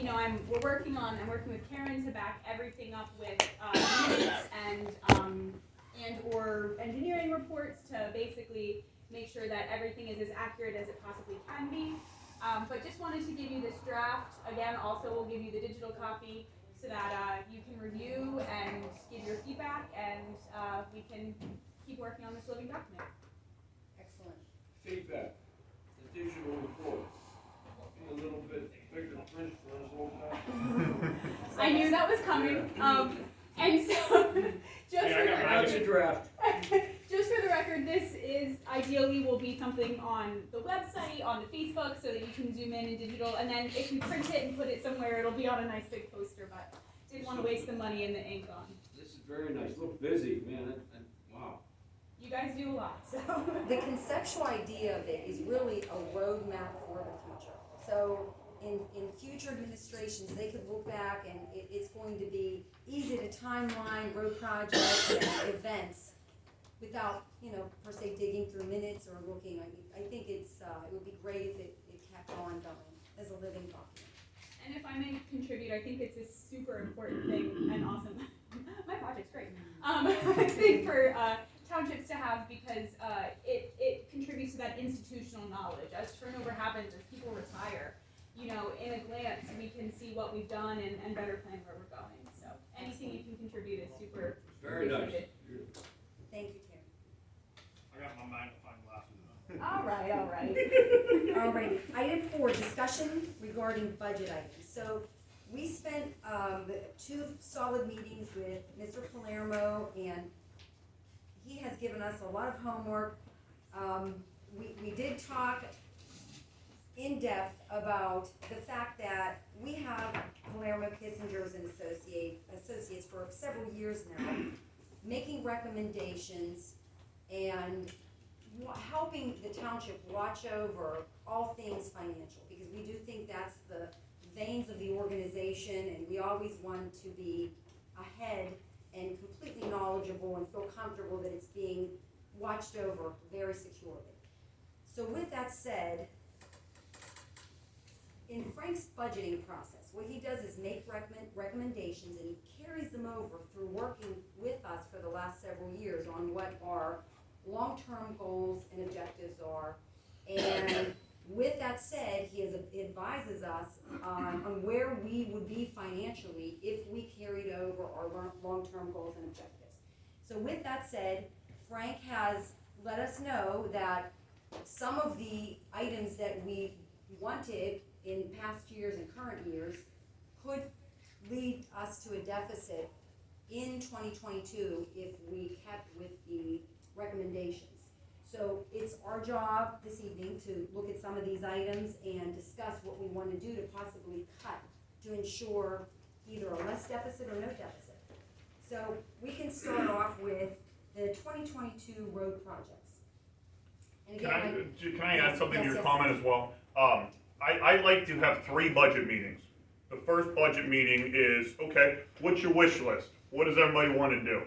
I'm working with Karen to back everything up with minutes and or engineering reports to basically make sure that everything is as accurate as it possibly can be. But just wanted to give you this draft. Again, also we'll give you the digital copy so that you can review and give your feedback, and we can keep working on this living document. Excellent. Feedback, the digital report, be a little bit bigger print for us all guys. I knew that was coming. And so, just for the That's a draft. just for the record, this is ideally will be something on the website, on the Facebook, so that you can zoom in digital. And then if we print it and put it somewhere, it'll be on a nice big poster. But didn't want to waste the money and the ink on. This is very nice. Look busy, man. Wow. You guys do a lot, so. The conceptual idea of it is really a roadmap for the future. So in future administrations, they could look back and it's going to be easy to timeline road projects and events without, per se digging through minutes or looking. I think it would be great if it kept on going as a living document. And if I may contribute, I think it's a super important thing and awesome. My project's great. I think for townships to have, because it contributes to that institutional knowledge. As turnover happens, as people retire, in a glance, we can see what we've done and better plan where we're going. So anything you can contribute is super Very nice. appreciated. Thank you, Karen. I got my magnifying glasses on. All right. All right, item 4, discussion regarding budget items. So we spent 2 solid meetings with Mr. Palermo, and he has given us a lot of homework. We did talk in depth about the fact that we have Palermo, Kissingers and Associates for several years now, making recommendations and helping the township watch over all things financial, because we do think that's the veins of the organization, and we always want to be ahead and completely knowledgeable and feel comfortable that it's being watched over very securely. So with that said, in Frank's budgeting process, what he does is make recommendations, and he carries them over through working with us for the last several years on what our long-term goals and objectives are. And with that said, he advises us on where we would be financially if we carried over our long-term goals and objectives. So with that said, Frank has let us know that some of the items that we wanted in past years and current years could lead us to a deficit in 2022 if we kept with the recommendations. So it's our job this evening to look at some of these items and discuss what we want to do to possibly cut to ensure either a less deficit or no deficit. So we can start off with the 2022 road projects. And again, Can I add something to your yes. comment as well? I like to have 3 budget meetings. The first budget meeting is, okay, what's your wish list? What does everybody want to do?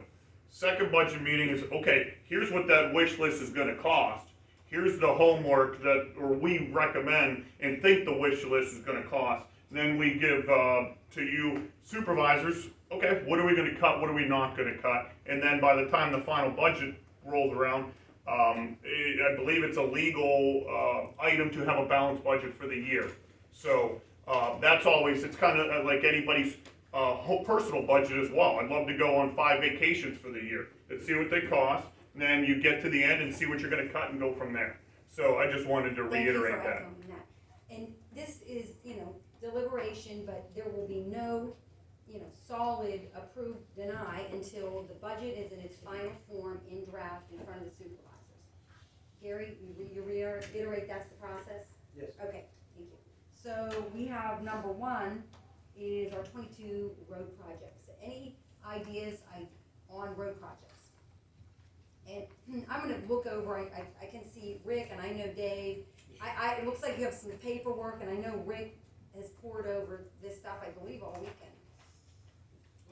Second budget meeting is, okay, here's what that wish list is gonna cost. Here's the homework or we recommend and think the wish list is gonna cost. Then we give to you supervisors, okay, what are we gonna cut, what are we not gonna cut? And then by the time the final budget rolls around, I believe it's a legal item to have a balanced budget for the year. So that's always, it's kind of like anybody's whole personal budget as well. I'd love to go on 5 vacations for the year. Let's see what they cost, and then you get to the end and see what you're gonna cut and go from there. So I just wanted to reiterate that. Thank you for echoing that. And this is, deliberation, but there will be no, solid approve, deny until the budget is in its final form in draft in front of the supervisors. Gary, you reiterate that's the process? Yes. Okay, thank you. So we have number 1 is our 22 road projects. Any ideas on road projects? And I'm gonna look over, I can see Rick and I know Dave. It looks like you have some paperwork, and I know Rick has poured over this stuff, I believe, all weekend.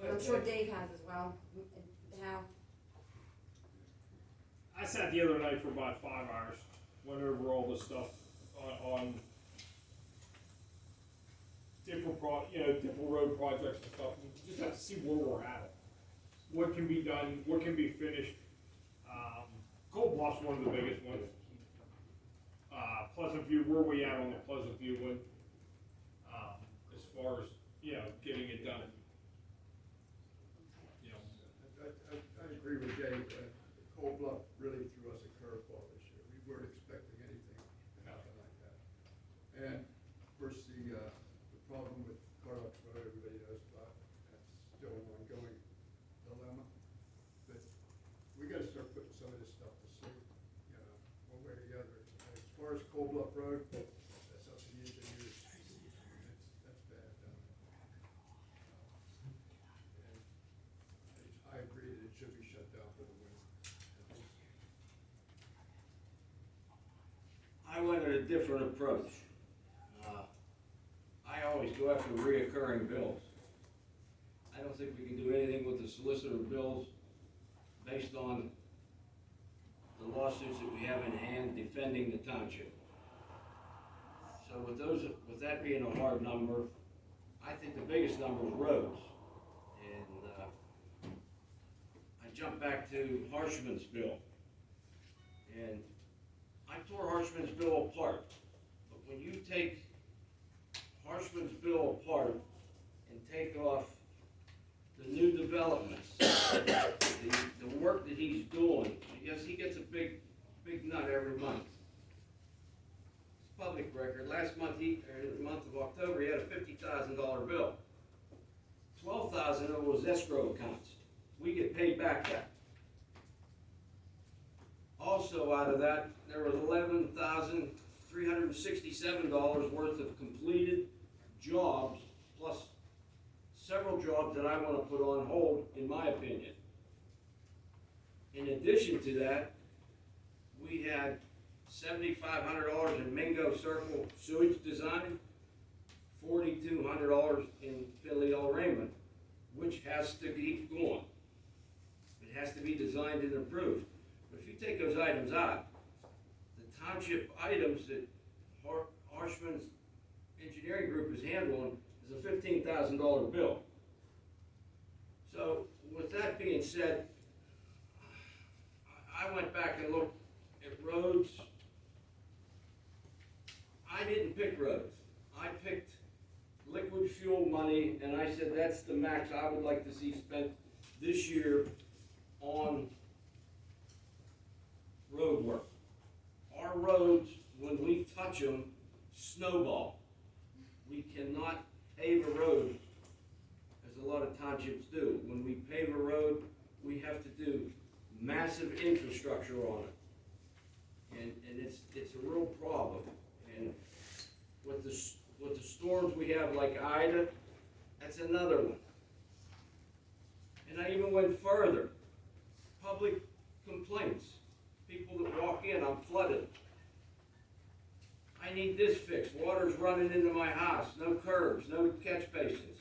And I'm sure Dave has as well. How? I sat the other night for about 5 hours, went over all this stuff on different different road projects and stuff. We just have to see where we're at. What can be done, what can be finished. Cold Bluff's one of the biggest ones. Pleasant View, where we at on the Pleasant View one, as far as, getting it done. I agree with Dave. Cold Bluff really threw us a curveball this year. We weren't expecting anything to happen like that. And of course, the problem with Carlox Road, everybody knows about. That's still an ongoing dilemma. But we gotta start putting some of this stuff to sleep, one way or the other. As far as Cold Bluff Road, that's up to the engineers. That's bad. And I agree that it should be shut down for the winter. I went at a different approach. I always go after reoccurring bills. I don't think we can do anything with the solicitor bills based on the lawsuits that we have in hand defending the township. So with that being a hard number, I think the biggest number is roads. And I jump back to Harshman's bill. And I tore Harshman's bill apart. But when you take Harshman's bill apart and take off the new developments, the work that he's doing, yes, he gets a big nut every month. It's public record. Last month, in the month of October, he had a $50,000 bill. $12,000 of it was escrow accounts. We get paid back that. Also out of that, there was $11,367 worth of completed jobs, plus several jobs that I want to put on hold, in my opinion. In addition to that, we had $7,500 in Mingo Circle sewage design, $4,200 in Philly El Raymond, which has to keep going. It has to be designed and approved. But if you take those items out, the township items that Harshman's engineering group is handling is a $15,000 bill. So with that being said, I went back and looked at roads. I didn't pick roads. I picked liquid fuel money, and I said that's the max I would like to see spent this year on road work. Our roads, when we touch them, snowball. We cannot pave a road, as a lot of townships do. When we pave a road, we have to do massive infrastructure on it. And it's a real problem. And with the storms we have like Ida, that's another one. And I even went further. Public complaints. People that walk in, I'm flooded. I need this fixed. Water's running into my house. No curbs, no catch basins.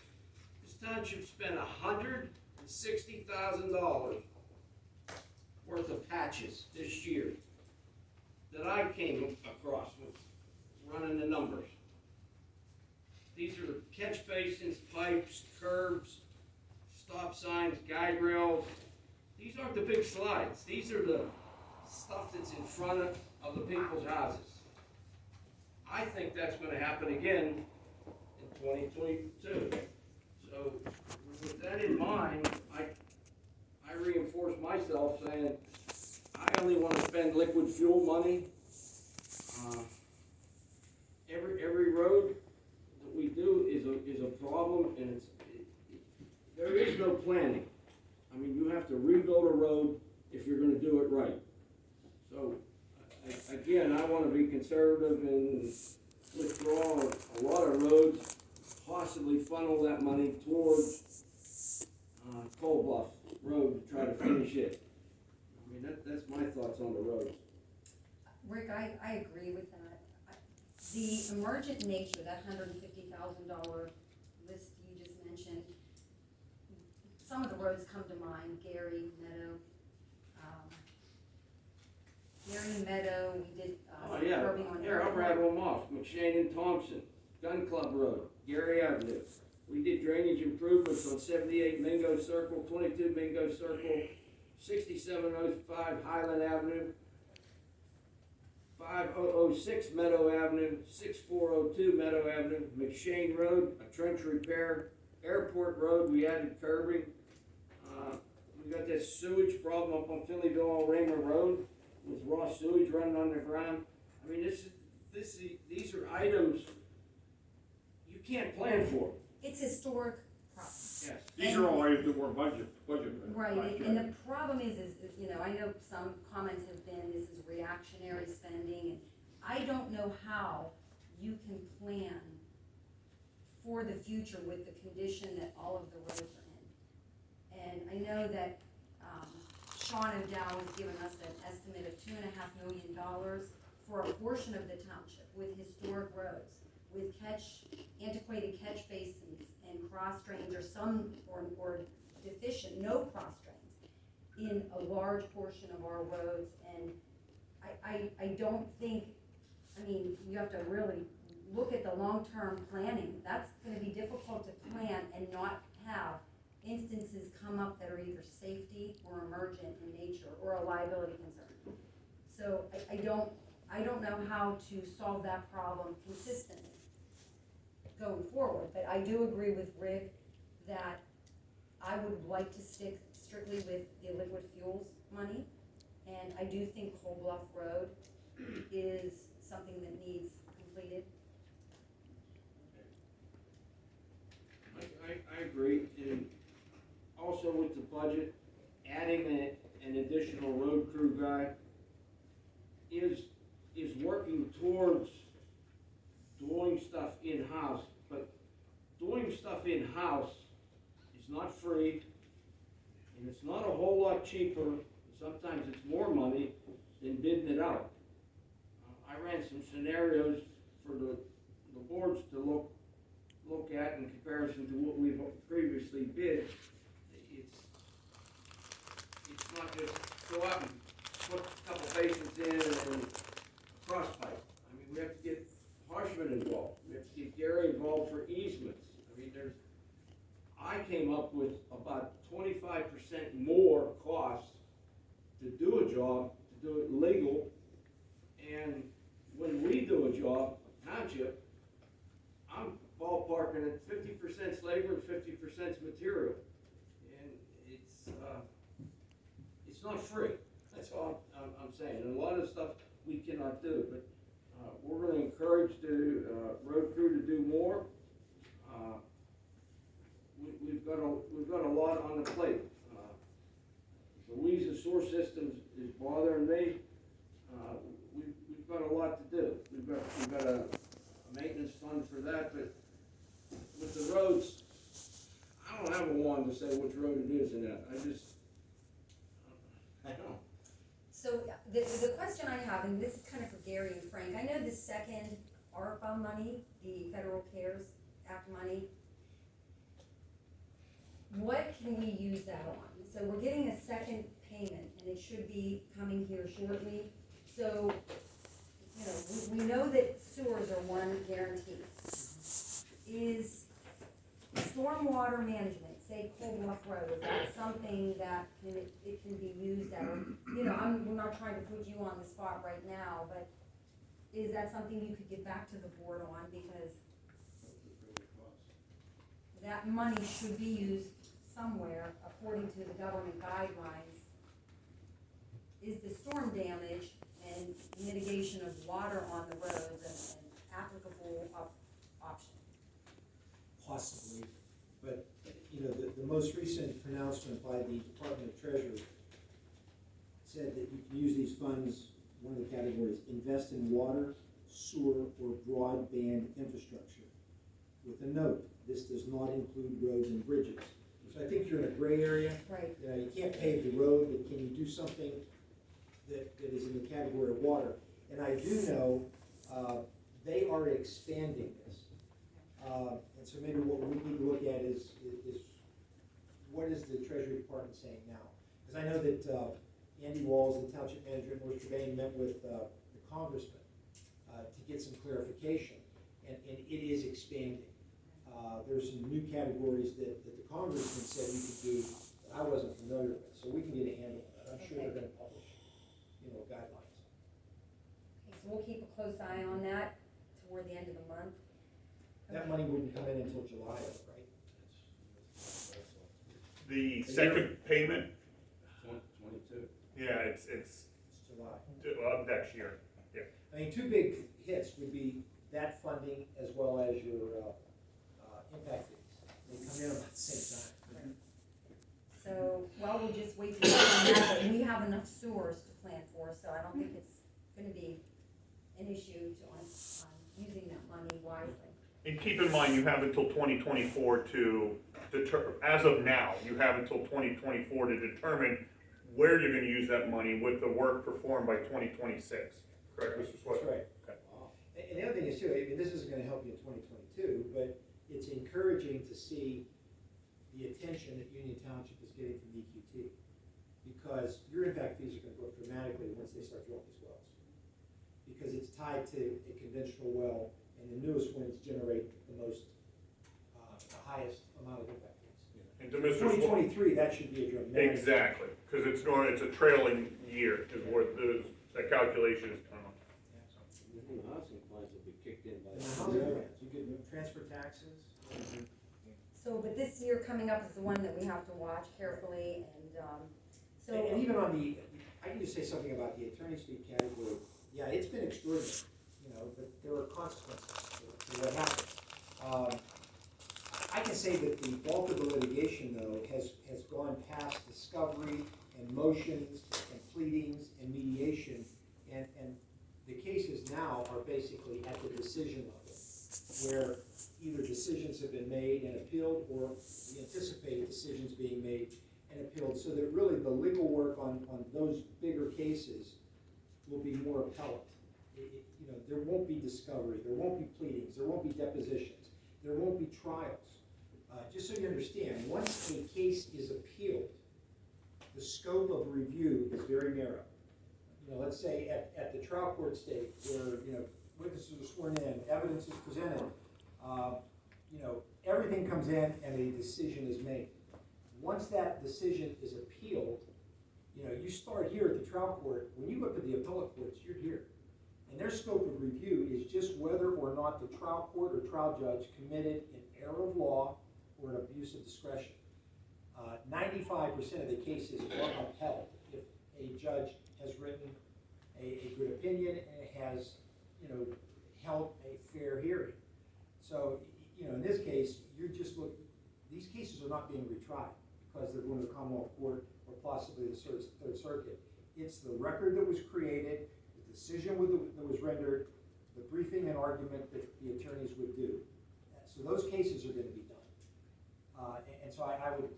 This township spent $160,000 worth of patches this year that I came across with running the numbers. These are catch basins, pipes, curbs, stop signs, guide rails. These aren't the big slides. These are the stuff that's in front of the people's houses. I think that's going to happen again in 2022. So with that in mind, I reinforce myself saying I only want to spend liquid fuel money. Every road that we do is a problem, and there is no planning. I mean, you have to rebuild a road if you're going to do it right. So again, I want to be conservative and withdraw a lot of roads, possibly funnel that money towards Cold Bluff Road to try to finish it. I mean, that's my thoughts on the roads. Rick, I agree with that. The emergent nature, that $150,000 list you just mentioned, some of the roads come to mind, Gary Meadow. Gary Meadow, we did Oh yeah, curbing on here, I'll rattle them off. McShane and Thompson, Gun Club Road, Gary Avenue. We did drainage improvements on 78 Mingo Circle, 22 Mingo Circle, 6705 Highland Avenue, 5006 Meadow Avenue, 6402 Meadow Avenue, McShane Road, a trench repair, Airport Road, we added curbing. We got this sewage problem up on Phillyville Raymer Road with raw sewage running underground. I mean, these are items you can't plan for. It's historic problem. Yes. These are all items that were budget. Right, and the problem is, you know, I know some comments have been, this is reactionary spending, and I don't know how you can plan for the future with the condition that all of the roads are in. And I know that, Sean O'Dowd has given us an estimate of $2.5 million for a portion of the township with historic roads, with antiquated catch basins and cross drains or deficient, no cross drains in a large portion of our roads. And I don't think, I mean, you have to really look at the long-term planning. That's gonna be difficult to plan and not have instances come up that are either safety or emergent in nature or a liability concern. So I don't know how to solve that problem consistently going forward, but I do agree with Rick that I would like to stick strictly with the liquid fuels money, and I do think Cold Bluff Road is something that needs completed. I agree, and also with the budget, adding an additional road crew guy is working towards doing stuff in-house, but doing stuff in-house is not free, and it's not a whole lot cheaper, sometimes it's more money than bidding it out. I ran some scenarios for the boards to look at in comparison to what we've previously bid. It's not just go out and put a couple basins in and cross pipe. I mean, we have to get Harshman involved. We have to get Gary involved for easements. I mean, I came up with about 25% more cost to do a job, to do it legal. And when we do a job, a township, I'm ballparking at 50% labor and 50% material. And it's not free. That's all I'm saying. And a lot of stuff we cannot do, but we're going to encourage the road crew to do more. We've got a lot on the plate. The Louisa Source Systems is bothering me. We've got a lot to do. We've got a maintenance fund for that, but with the roads, I don't have a wand to say which road it is in that. I don't. So the question I have, and this is kind of for Gary and Frank, I know the second ARPA money, the Federal CARES Act money, what can we use that on? So we're getting a second payment, and it should be coming here shortly. So, you know, we know that sewers are one guarantee. Is stormwater management, say Cold Bluff Road, is that something that it can be used at? You know, we're not trying to put you on the spot right now, but is that something you could get back to the board on? Because that money should be used somewhere according to the government guidelines. Is the storm damage and mitigation of water on the roads an applicable option? Possibly, but, you know, the most recent pronouncement by the Department of Treasury said that you can use these funds, one of the categories, invest in water, sewer, or broadband infrastructure. With a note, this does not include roads and bridges. So I think you're in a gray area. Right. You know, you can't pave the road, but can you do something that is in the category of water? And I do know they are expanding this. And so maybe what we need to look at is what is the Treasury Department saying now? Because I know that Andy Walls, the Township Manager in North Trevane, met with the Congressman to get some clarification, and it is expanding. There's some new categories that the congressman said we could do that I wasn't familiar with, so we can get a handle on that. I'm sure they're gonna publish, guidelines. Okay, so we'll keep a close eye on that toward the end of the month. That money wouldn't come in until July, right? The second payment, 22. yeah, it's It's July. next year. I mean, two big hits would be that funding as well as your, impact fees. They come in about the same time. So, well, we'll just wait to see on that, but we have enough sewers to plan for, so I don't think it's gonna be an issue on using that money wisely. And keep in mind, you have until 2024 to as of now, you have until 2024 to determine where you're gonna use that money with the work performed by 2026. Correct, Mr. Swett? That's right. Okay. And the other thing is too, I mean, this isn't gonna help you in 2022, but it's encouraging to see the attention that Union Township is getting from EQT. Because your impact fees are gonna go up dramatically once they start drilling these wells. Because it's tied to a conventional well, and the newest ones generate the most, the highest amount of impact fees. And to Mr. Twenty Swett, twenty-three, that should be a dramatic. exactly, because it's a trailing year is what the calculation is done on. The housing plans will be kicked in by. And the housing grants, you get transfer taxes. So, but this year coming up is the one that we have to watch carefully, and, so. And even on I can just say something about the attorney's fee category. Yeah, it's been extraordinary, but there are consequences to what happens. I can say that the bulk of the litigation, though, has gone past discovery and motions and pleadings and mediation, and the cases now are basically at the decision level, where either decisions have been made and appealed, or we anticipate decisions being made and appealed, so that really the legal work on those bigger cases will be more appellate. There won't be discovery, there won't be pleadings, there won't be depositions, there won't be trials. Just so you understand, once a case is appealed, the scope of review is very narrow. Let's say at the trial court stage, where, witnesses are sworn in, evidence is presented, everything comes in and a decision is made. Once that decision is appealed, you start here at the trial court. When you go to the appellate courts, you're here. And their scope of review is just whether or not the trial court or trial judge committed an error of law or an abuse of discretion. 95% of the cases are upheld if a judge has written a good opinion and has, held a fair hearing. So, in this case, these cases are not being retried because they're going to the Commonwealth Court or possibly the Third Circuit. It's the record that was created, the decision that was rendered, the briefing and argument that the attorneys would do. So those cases are going to be done. And so I would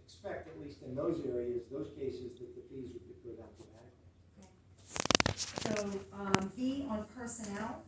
expect, at least in those areas, those cases, that the fees would go down dramatically. So, B on personnel,